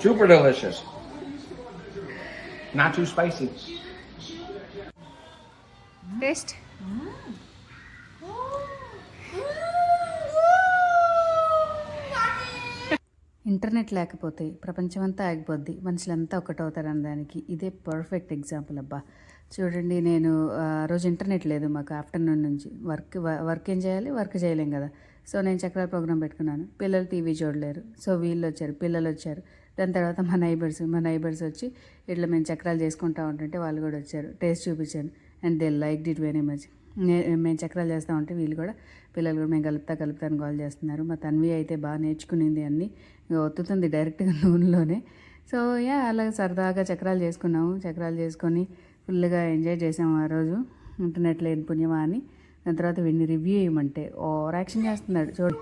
Super delicious. Not too spicy. Taste internet లేకపోతే ప్రపంచమంతా ఆగిపోద్ది, మనుషులంతా ఒకటవుతారు అనడానికి ఇదే పర్ఫెక్ట్ ఎగ్జాంపుల్ అబ్బా. చూడండి, నేను రోజు ఇంటర్నెట్ లేదు మాకు ఆఫ్టర్నూన్ నుంచి. వర్క్ ఏం చేయాలి, వర్క్ చేయలేం కదా. సో నేను చక్రాల ప్రోగ్రామ్ పెట్టుకున్నాను. పిల్లలు టీవీ చూడలేరు, సో వీళ్ళు వచ్చారు, పిల్లలు వచ్చారు. దాని తర్వాత మా నైబర్స్ వచ్చి ఇట్లా మేము చక్రాలు చేసుకుంటా ఉంటుంటే వాళ్ళు కూడా వచ్చారు. టేస్ట్ చూపించాను and they like it very much. మేము చక్రాలు చేస్తూ ఉంటే వీళ్ళు కూడా, పిల్లలు కూడా మేము కలుపుతా అని కాల్ చేస్తున్నారు. మా తన్వి అయితే బాగా నేర్చుకునింది అన్నీ, ఒత్తుతుంది డైరెక్ట్గా నూనెలోనే. సో అలా సరదాగా చక్రాలు చేసుకొని ఫుల్గా ఎంజాయ్ చేసాము ఆ రోజు. ఇంటర్నెట్ లేని పుణ్యమా అని. దాని తర్వాత వీడిని రివ్యూ ఇవ్వమంటే ఓవర్ యాక్షన్ చేస్తున్నాడు చూడు.